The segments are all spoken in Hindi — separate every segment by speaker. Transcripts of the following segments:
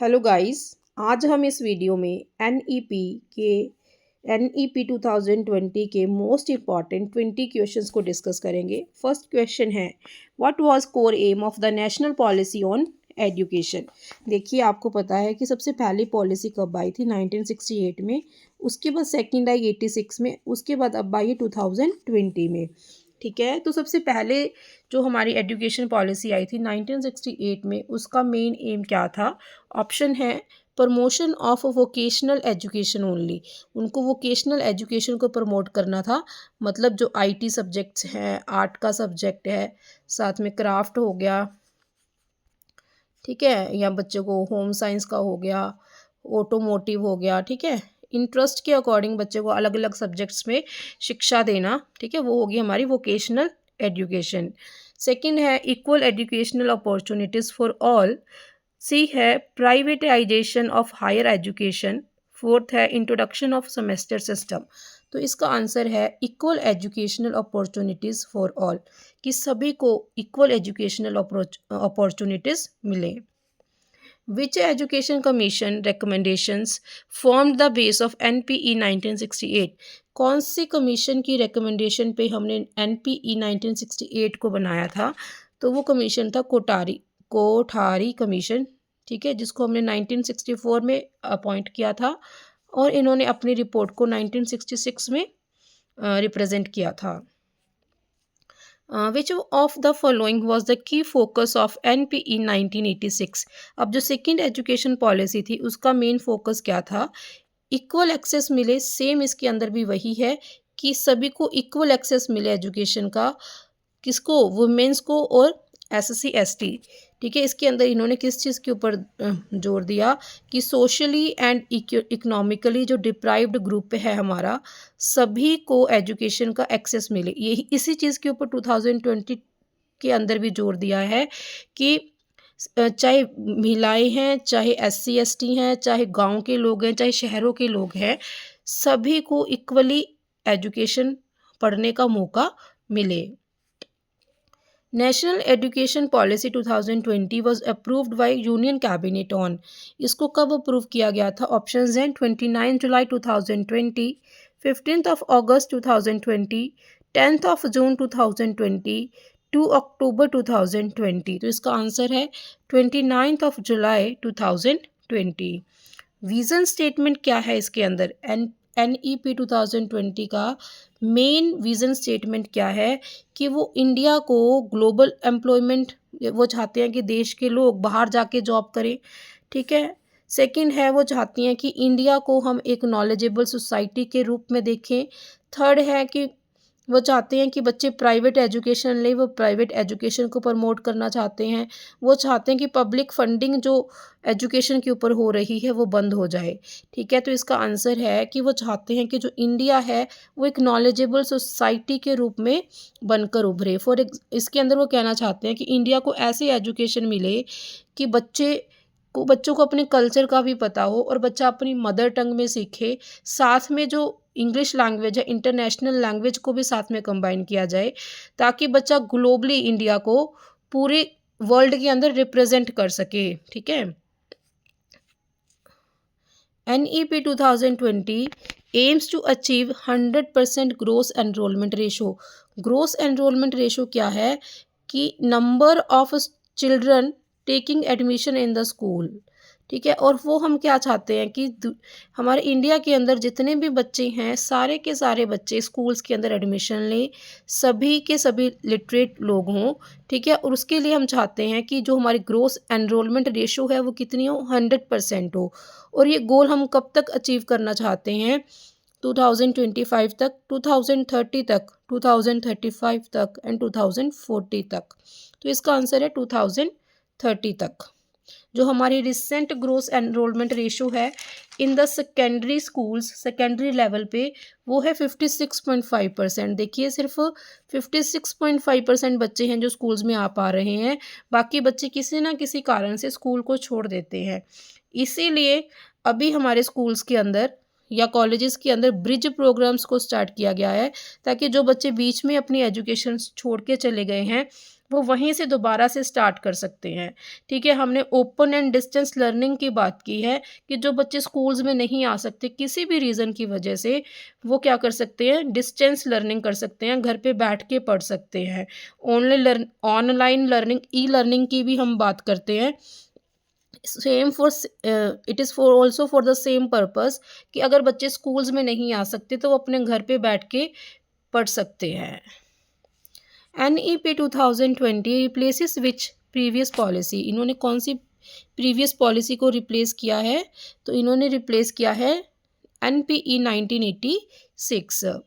Speaker 1: Hello guys. आज हम इस वीडियो में एन ई पी 2020 के मोस्ट इम्पॉर्टेंट 20 क्वेश्चंस को डिस्कस करेंगे। फर्स्ट क्वेश्चन है, what was core aim of the national policy on education. देखिए, आपको पता है कि सबसे पहली पॉलिसी कब आई थी? 1968 में। उसके बाद सेकंड आई 86 में। उसके बाद अब आई 2020 में। ठीक है, तो सबसे पहले जो हमारी एजुकेशन पॉलिसी आई थी 1968 में, उसका मेन एम क्या था? ऑप्शन है promotion of vocational education only. उनको वोकेशनल एजुकेशन को प्रमोट करना था। मतलब जो आईटी सब्जेक्ट्स हैं, आर्ट का सब्जेक्ट है, साथ में क्राफ्ट हो गया, ठीक है, या बच्चों को होम साइंस का हो गया, ऑटोमोटिव हो गया, ठीक है, इंटरेस्ट के अकॉर्डिंग बच्चों को अलग अलग सब्जेक्ट्स में शिक्षा देना, ठीक है, वो होगी हमारी वोकेशनल एजुकेशन। सेकंड है equal educational opportunities for all. C है privatisation of higher education. Fourth है इंट्रोडक्शन ऑफ सेमेस्टर सिस्टम। तो इसका आंसर है equal educational opportunities for all, कि सभी को इक्वल एजुकेशनल अपॉर्चुनिटीज़ मिले। Which education commission recommendations formed the base of NPE 1968? कौन सी कमीशन की रिकमेंडेशन पे हमने NPE 1968 को बनाया था? तो वो कमीशन था कोठारी कमीशन, ठीक है, जिसको हमने 1964 में अपॉइंट किया था और इन्होंने अपनी रिपोर्ट को 1966 में रिप्रेजेंट किया था। Which of the following was the key focus of NPE 1986। अब जो सेकेंड एजुकेशन पॉलिसी थी उसका मेन फोकस क्या था? इक्वल एक्सेस मिले। सेम इसके अंदर भी वही है कि सभी को इक्वल एक्सेस मिले एजुकेशन का। किसको? वुमेन्स को और SC ST। ठीक है, इसके अंदर इन्होंने किस चीज़ के ऊपर जोर दिया कि सोशली एंड इकोनॉमिकली जो डिप्राइव्ड ग्रुप है हमारा, सभी को एजुकेशन का एक्सेस मिले। यही इसी चीज़ के ऊपर 2020 के अंदर भी जोर दिया है कि चाहे महिलाएं हैं, चाहे SC ST हैं, चाहे गांव के लोग हैं, चाहे शहरों के लोग हैं, सभी को इक्वली एजुकेशन पढ़ने का मौका मिले। National education policy 2020 was approved by union cabinet on. इसको कब अप्रूव किया गया था? ऑप्शंस हैं 29 जुलाई 2020, 15 ऑफ अगस्त 2020, 10 ऑफ जून 2020, 2 अक्टूबर 2020। तो इसका आंसर है 29 ऑफ जुलाई 2020। विजन स्टेटमेंट क्या है इसके अंदर? NEP 2020 का मेन विजन स्टेटमेंट क्या है कि वो इंडिया को ग्लोबल एम्प्लॉयमेंट, वो चाहते हैं कि देश के लोग बाहर जाके जॉब करें, ठीक है। सेकंड है, वो चाहती हैं कि इंडिया को हम एक नॉलेजेबल सोसाइटी के रूप में देखें। थर्ड है कि वो चाहते हैं कि बच्चे प्राइवेट एजुकेशन लें, वो प्राइवेट एजुकेशन को प्रमोट करना चाहते हैं। वो चाहते हैं कि पब्लिक फंडिंग जो एजुकेशन के ऊपर हो रही है वो बंद हो जाए, ठीक है। तो इसका आंसर है कि वो चाहते हैं कि जो इंडिया है वो एक नॉलेजेबल सोसाइटी के रूप में बनकर उभरे। इसके अंदर वो कहना चाहते हैं कि इंडिया को ऐसी एजुकेशन मिले कि बच्चों को अपने कल्चर का भी पता हो और बच्चा अपनी मदर टंग में सीखे। साथ में जो इंग्लिश लैंग्वेज है, इंटरनेशनल लैंग्वेज को भी साथ में कंबाइन किया जाए, ताकि बच्चा ग्लोबली इंडिया को पूरे वर्ल्ड के अंदर रिप्रेजेंट कर सके, ठीक है। NEP 2020 aims to achieve 100% gross enrolment ratio. Gross enrolment ratio क्या है? कि number of children taking admission in the school, ठीक है। और वो हम क्या चाहते हैं कि हमारे इंडिया के अंदर जितने भी बच्चे हैं, सारे के सारे बच्चे स्कूल्स के अंदर एडमिशन लें, सभी के सभी लिटरेट लोग हों, ठीक है। और उसके लिए हम चाहते हैं कि जो हमारी ग्रोस एनरोलमेंट रेशो है वो कितनी हो? 100% हो। और ये गोल हम कब तक अचीव करना चाहते हैं? 2025 तक, 2030 तक, 2035 तक एंड 2040 तक। तो इसका आंसर है 2030 तक। जो हमारी रिसेंट ग्रोस एनरोलमेंट रेशो है in the secondary schools, secondary level पे, वो है 56.5%। देखिए, सिर्फ 56.5% बच्चे हैं जो स्कूल्स में आ पा रहे हैं, बाकी बच्चे किसी ना किसी कारण से स्कूल को छोड़ देते हैं। इसीलिए अभी हमारे स्कूल्स के अंदर या कॉलेजेस के अंदर ब्रिज प्रोग्राम्स को स्टार्ट किया गया है, ताकि जो बच्चे बीच में अपनी एजुकेशन छोड़ के चले गए हैं वो वहीं से दोबारा से स्टार्ट कर सकते हैं। ठीक है, हमने ओपन एंड डिस्टेंस लर्निंग की बात की है कि जो बच्चे स्कूल्स में नहीं आ सकते किसी भी रीज़न की वजह से, वो क्या कर सकते हैं, डिस्टेंस लर्निंग कर सकते हैं, घर पे बैठ के पढ़ सकते हैं। ऑनलाइन लर्निंग, ई लर्निंग की भी हम बात करते हैं। Same for it is for also for the same purpose कि अगर बच्चे स्कूल्स में नहीं आ सकते तो वो अपने घर पे बैठ के पढ़ सकते हैं। NEP 2020 रिप्लेसेस विच प्रीवियस पॉलिसी, इन्होंने कौन सी प्रीवियस पॉलिसी को रिप्लेस किया है, तो इन्होंने रिप्लेस किया है NPE 1986।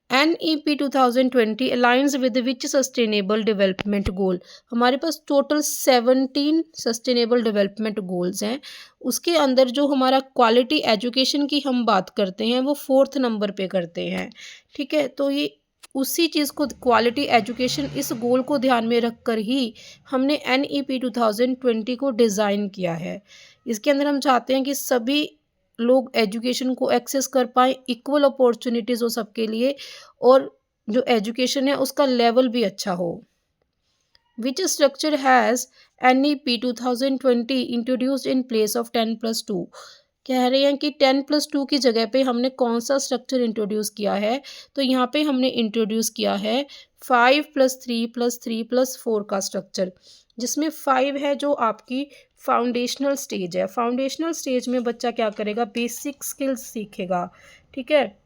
Speaker 1: NEP 2020 aligns with which sustainable development goal, हमारे पास टोटल 17 सस्टेनेबल डेवलपमेंट गोल्स हैं। उसके अंदर जो हमारा क्वालिटी एजुकेशन की हम बात करते हैं वो 4th नंबर पे करते हैं। ठीक है, तो ये उसी चीज़ को, क्वालिटी एजुकेशन, इस गोल को ध्यान में रखकर ही हमने NEP 2020 को डिज़ाइन किया है। इसके अंदर हम चाहते हैं कि सभी लोग एजुकेशन को एक्सेस कर पाएँ, इक्वल अपॉर्चुनिटीज़ हो सबके लिए, और जो एजुकेशन है उसका लेवल भी अच्छा हो। Which structure has NEP 2020 introduced in place of 10+2, कह रहे हैं कि 10+2 की जगह पे हमने कौन सा स्ट्रक्चर इंट्रोड्यूस किया है, तो यहाँ पे हमने इंट्रोड्यूस किया है 5+3+3+4 का स्ट्रक्चर, जिसमें 5 है जो आपकी फाउंडेशनल स्टेज है। फाउंडेशनल स्टेज में बच्चा क्या करेगा, बेसिक स्किल्स सीखेगा। ठीक है,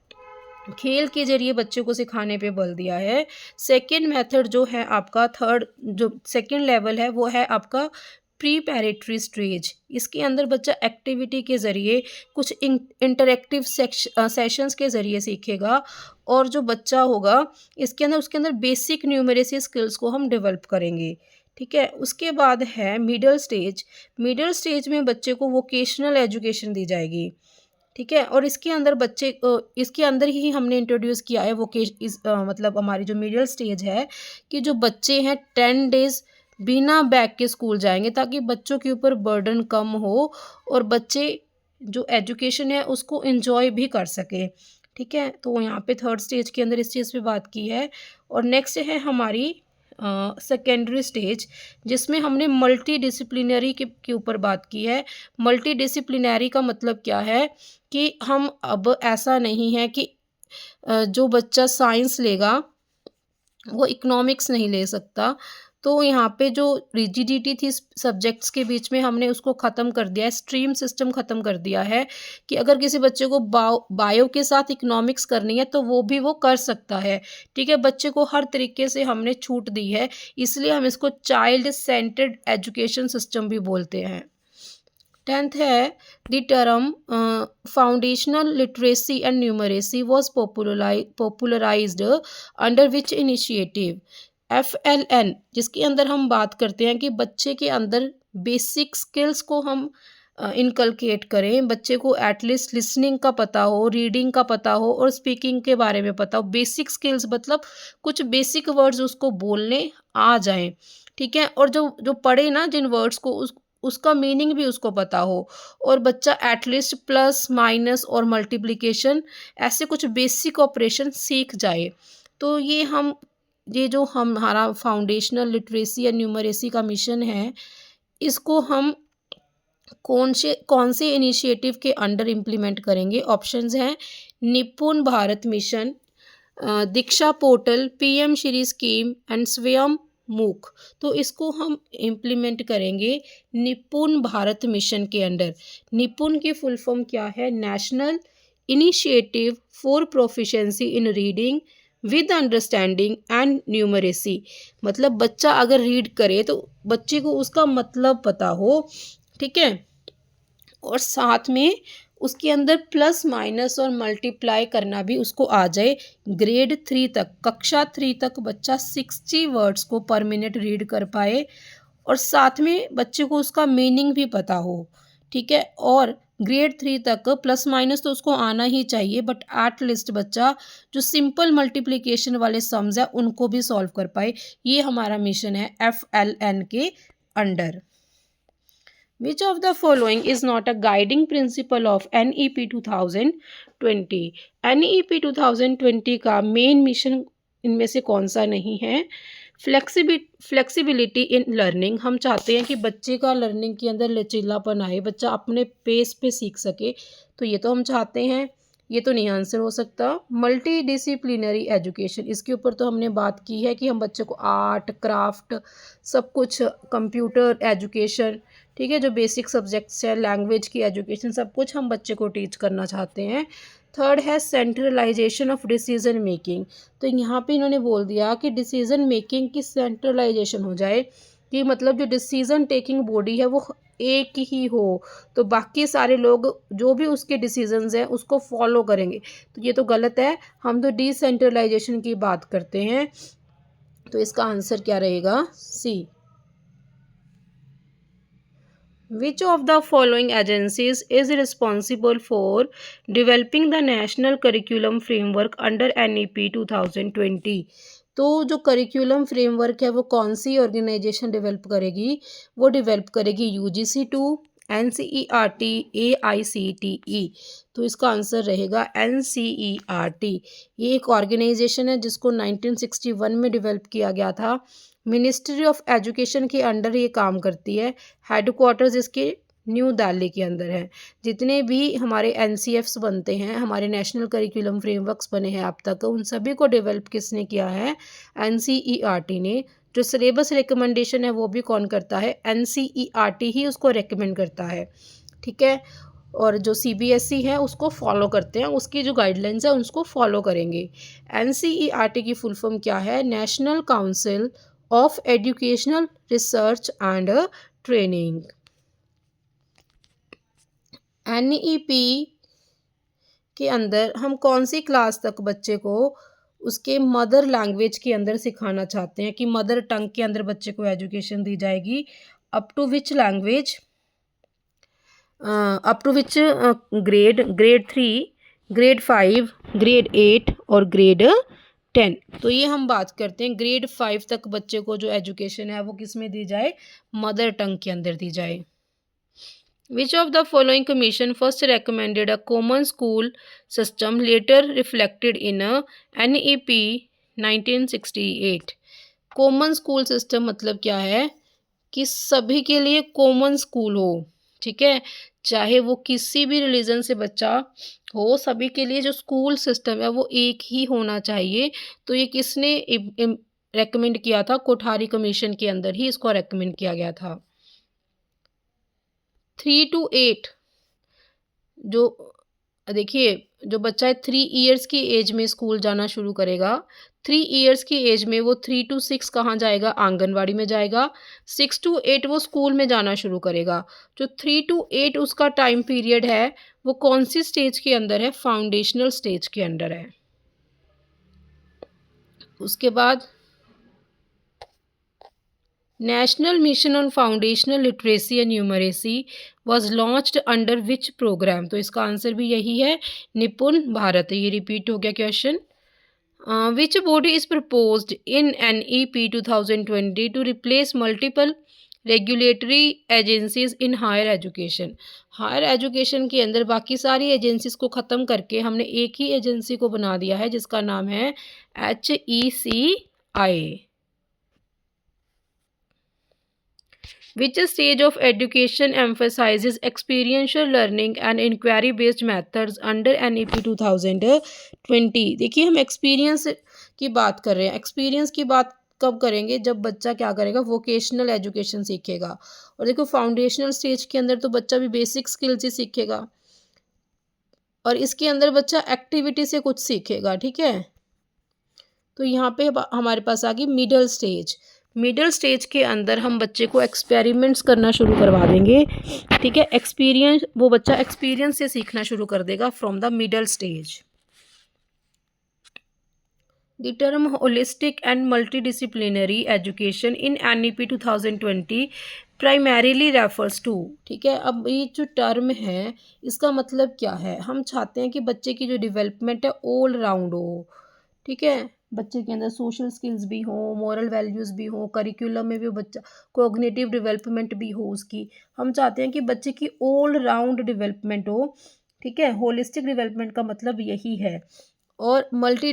Speaker 1: खेल के जरिए बच्चे को सिखाने पे बल दिया है। सेकेंड मेथड जो है आपका, थर्ड जो सेकेंड लेवल है वो है आपका प्रीपैरेटरी स्टेज। इसके अंदर बच्चा एक्टिविटी के ज़रिए, कुछ इंटरेक्टिव सेशंस के ज़रिए सीखेगा, और जो बच्चा होगा इसके अंदर, उसके अंदर बेसिक न्यूमेरेसी स्किल्स को हम डेवलप करेंगे। ठीक है, उसके बाद है मिडिल स्टेज। मिडिल स्टेज में बच्चे को वोकेशनल एजुकेशन दी जाएगी। ठीक है, और इसके अंदर बच्चे इसके अंदर ही हमने इंट्रोड्यूस किया है मतलब हमारी जो मिडिल स्टेज है, कि जो बच्चे हैं 10 डेज़ बिना बैग के स्कूल जाएंगे, ताकि बच्चों के ऊपर बर्डन कम हो और बच्चे जो एजुकेशन है उसको एंजॉय भी कर सके। ठीक है, तो यहाँ पे थर्ड स्टेज के अंदर इस चीज़ पे बात की है। और नेक्स्ट है हमारी सेकेंडरी स्टेज, जिसमें हमने मल्टी डिसिप्लिनरी के ऊपर बात की है। मल्टी डिसिप्लिनरी का मतलब क्या है कि हम अब ऐसा नहीं है कि जो बच्चा साइंस लेगा वो इकोनॉमिक्स नहीं ले सकता। तो यहाँ पे जो रिजिडिटी थी सब्जेक्ट्स के बीच में, हमने उसको ख़त्म कर दिया है, स्ट्रीम सिस्टम ख़त्म कर दिया है, कि अगर किसी बच्चे को बायो के साथ इकोनॉमिक्स करनी है तो वो भी वो कर सकता है। ठीक है, बच्चे को हर तरीके से हमने छूट दी है, इसलिए हम इसको चाइल्ड सेंटर्ड एजुकेशन सिस्टम भी बोलते हैं। 10th है the term foundational literacy and numeracy was popularised under which initiative, FLN, जिसके अंदर हम बात करते हैं कि बच्चे के अंदर बेसिक स्किल्स को हम इनकलकेट करें, बच्चे को एटलीस्ट लिसनिंग का पता हो, रीडिंग का पता हो और स्पीकिंग के बारे में पता हो। बेसिक स्किल्स मतलब कुछ बेसिक वर्ड्स उसको बोलने आ जाएं। ठीक है, और जो जो पढ़े ना जिन वर्ड्स को, उसका मीनिंग भी उसको पता हो, और बच्चा एटलीस्ट प्लस माइनस और मल्टीप्लिकेशन ऐसे कुछ बेसिक ऑपरेशन सीख जाए। तो ये जो हमारा फाउंडेशनल लिटरेसी या न्यूमरेसी का मिशन है, इसको हम कौन से इनिशिएटिव के अंडर इम्प्लीमेंट करेंगे? ऑप्शंस हैं निपुण Bharat mission, Diksha portal, PM Shri scheme and स्वयं मूक। तो इसको हम इम्प्लीमेंट करेंगे निपुण भारत मिशन के अंडर। निपुण की फुल फॉर्म क्या है? National initiative for proficiency in reading with understanding and numeracy. मतलब बच्चा अगर रीड करे तो बच्चे को उसका मतलब पता हो। ठीक है, और साथ में उसके अंदर प्लस माइनस और मल्टीप्लाई करना भी उसको आ जाए। ग्रेड 3 तक, कक्षा 3 तक बच्चा 60 वर्ड्स को पर मिनट रीड कर पाए, और साथ में बच्चे को उसका मीनिंग भी पता हो। ठीक है, और ग्रेड 3 तक प्लस माइनस तो उसको आना ही चाहिए, बट एट लिस्ट बच्चा जो सिंपल मल्टीप्लिकेशन वाले सम्स है उनको भी सॉल्व कर पाए। ये हमारा मिशन है FLN के under. Which of the following is not a guiding principle of NEP 2020? NEP 2020 का मेन मिशन इनमें से कौन सा नहीं है? फ्लेक्सिबिलिटी इन लर्निंग, हम चाहते हैं कि बच्चे का लर्निंग के अंदर लचीलापन आए, बच्चा अपने पेस पे सीख सके, तो ये तो हम चाहते हैं, ये तो नहीं आंसर हो सकता। मल्टी डिसिप्लिनरी एजुकेशन, इसके ऊपर तो हमने बात की है कि हम बच्चे को आर्ट क्राफ्ट सब कुछ, कंप्यूटर एजुकेशन, ठीक है, जो बेसिक सब्जेक्ट्स है, लैंग्वेज की एजुकेशन, सब कुछ हम बच्चे को टीच करना चाहते हैं। थर्ड है सेंट्रलाइजेशन ऑफ डिसीजन मेकिंग, तो यहाँ पे इन्होंने बोल दिया कि डिसीजन मेकिंग की सेंट्रलाइजेशन हो जाए, कि मतलब जो डिसीजन टेकिंग बॉडी है वो एक ही हो, तो बाकी सारे लोग जो भी उसके डिसीजंस हैं उसको फॉलो करेंगे, तो ये तो गलत है, हम तो डिसेंट्रलाइजेशन की बात करते हैं। तो इसका आंसर क्या रहेगा? सी। Which of the following agencies is responsible for developing the national curriculum framework under NEP 2020? तो जो करिकुलम फ्रेमवर्क है वो कौन सी ऑर्गेनाइजेशन डेवलप करेगी? वो डेवलप करेगी यूजीसी 2, NCERT, AICTE। तो इसका आंसर रहेगा NCERT। ये एक ऑर्गेनाइजेशन है जिसको 1961 में डेवलप किया गया था, मिनिस्ट्री ऑफ एजुकेशन के अंडर ये काम करती है, हेडक्वार्टर्स इसके न्यू दिल्ली के अंदर है। जितने भी हमारे एनसीएफ्स बनते हैं, हमारे नेशनल करिकुलम फ्रेमवर्क्स बने हैं अब तक, उन सभी को डेवलप किसने किया है? एनसीईआरटी ने। जो सिलेबस रिकमेंडेशन है वो भी कौन करता है? एनसीईआरटी ही उसको रिकमेंड करता है, ठीक है। और जो सीबीएसई है उसको फॉलो करते हैं, उसकी जो गाइडलाइंस है उसको फॉलो करेंगे। एनसीईआरटी की फुल फॉर्म क्या है? National council of educational research and training. NEP के अंदर हम कौन सी क्लास तक बच्चे को उसके मदर लैंग्वेज के अंदर सिखाना चाहते हैं, कि मदर टंग के अंदर बच्चे को एजुकेशन दी जाएगी? Up to which language, up to which grade? Grade 3, grade 5, grade 8 और ग्रेड 10। तो ये हम बात करते हैं ग्रेड 5 तक बच्चे को जो एजुकेशन है वो किस में दी जाए? मदर टंग के अंदर दी जाए। Which of the following commission first recommended a common school system later reflected in a NEP 1968? Common school system मतलब क्या है? कि सभी के लिए कॉमन स्कूल हो, ठीक है, चाहे वो किसी भी रिलीजन से बच्चा हो, सभी के लिए जो स्कूल सिस्टम है वो एक ही होना चाहिए। तो ये किसने रेकमेंड किया था? कोठारी कमीशन के अंदर ही इसको रेकमेंड किया गया था। 3 to 8, जो देखिए जो बच्चा 3 ईयर्स की एज में स्कूल जाना शुरू करेगा, 3 ईयर्स की एज में वो 3 to 6 कहाँ जाएगा? आंगनवाड़ी में जाएगा। 6 to 8 वो स्कूल में जाना शुरू करेगा। जो 3 to 8 उसका टाइम पीरियड है वो कौन सी स्टेज के अंदर है? फाउंडेशनल स्टेज के अंदर है। उसके बाद national mission on foundational literacy and numeracy was launched under which programme? तो इसका आंसर भी यही है, निपुण भारत। ये रिपीट हो गया question. Which body is proposed in NEP 2020 to replace multiple regulatory agencies in higher education? Higher education के अंदर बाकी सारी एजेंसीज को ख़त्म करके हमने एक ही एजेंसी को बना दिया है जिसका नाम है HECI। Which stage of education emphasizes experiential learning and inquiry based methods under NEP 2020? देखिए हम एक्सपीरियंस की बात कर रहे हैं। एक्सपीरियंस की बात कब करेंगे? जब बच्चा क्या करेगा? वोकेशनल एजुकेशन सीखेगा। और देखो फाउंडेशनल स्टेज के अंदर तो बच्चा भी बेसिक स्किल्स ही सीखेगा, और इसके अंदर बच्चा एक्टिविटी से कुछ सीखेगा, ठीक है। तो यहाँ पे हमारे पास आ गई मिडल स्टेज। मिडल स्टेज के अंदर हम बच्चे को एक्सपेरिमेंट्स करना शुरू करवा देंगे, ठीक है। एक्सपीरियंस, वो बच्चा एक्सपीरियंस से सीखना शुरू कर देगा from the middle stage. The term holistic and multidisciplinary education in NEP 2020 primarily refers to, ठीक है। अब ये जो टर्म है इसका मतलब क्या है? हम चाहते हैं कि बच्चे की जो डेवलपमेंट है ऑल राउंड हो, ठीक है। बच्चे के अंदर सोशल स्किल्स भी हो, मॉरल वैल्यूज़ भी हो, करिकुलम में भी बच्चा कोग्निटिव डेवलपमेंट भी हो उसकी। हम चाहते हैं कि बच्चे की ऑल राउंड डेवलपमेंट हो, ठीक है। होलिस्टिक डेवलपमेंट का मतलब यही है। और मल्टी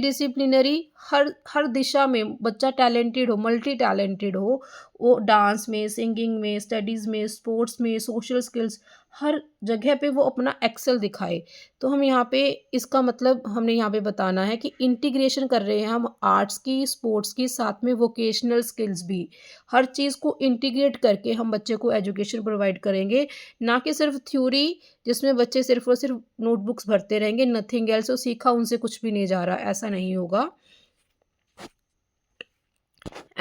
Speaker 1: हर दिशा में बच्चा टैलेंटेड हो, मल्टी टैलेंटेड हो, वो डांस में, सिंगिंग में, स्टडीज़ में, स्पोर्ट्स में, सोशल स्किल्स, हर जगह पे वो अपना एक्सेल दिखाए। तो हम यहाँ पे इसका मतलब हमने यहाँ पे बताना है कि इंटीग्रेशन कर रहे हैं हम आर्ट्स की, स्पोर्ट्स की, साथ में वोकेशनल स्किल्स भी। हर चीज़ को इंटीग्रेट करके हम बच्चे को एजुकेशन प्रोवाइड करेंगे, ना कि सिर्फ थ्योरी जिसमें बच्चे सिर्फ और सिर्फ नोटबुक्स भरते रहेंगे, नथिंग एल्स, और सीखा उनसे कुछ भी नहीं जा रहा, ऐसा नहीं होगा।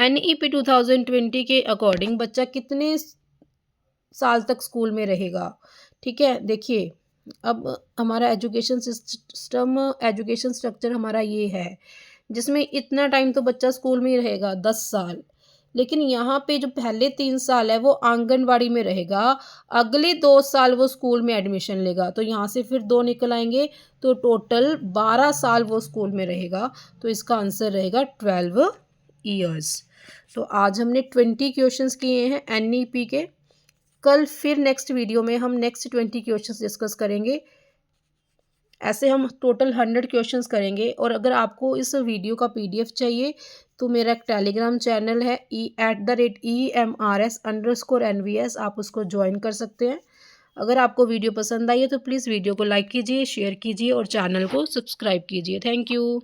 Speaker 1: NEP 2020 के अकॉर्डिंग बच्चा कितने साल तक स्कूल में रहेगा? ठीक है, देखिए अब हमारा एजुकेशन स्ट्रक्चर हमारा ये है, जिसमें इतना टाइम तो बच्चा स्कूल में ही रहेगा, 10 साल। लेकिन यहाँ पे जो पहले 3 साल है वो आंगनवाड़ी में रहेगा, अगले 2 साल वो स्कूल में एडमिशन लेगा, तो यहाँ से फिर 2 निकल आएँगे, तो टोटल 12 साल वो स्कूल में रहेगा। तो इसका आंसर रहेगा 12 ईयर्स। तो आज हमने 20 क्वेश्चंस किए हैं NEP के। कल फिर नेक्स्ट वीडियो में हम नेक्स्ट 20 क्वेश्चंस डिस्कस करेंगे। ऐसे हम टोटल 100 क्वेश्चंस करेंगे। और अगर आपको इस वीडियो का PDF चाहिए तो मेरा एक टेलीग्राम चैनल है EMRS_NVS, आप उसको ज्वाइन कर सकते हैं। अगर आपको वीडियो पसंद आई है तो प्लीज़ वीडियो को लाइक कीजिए, शेयर कीजिए और चैनल को सब्सक्राइब कीजिए। Thank you.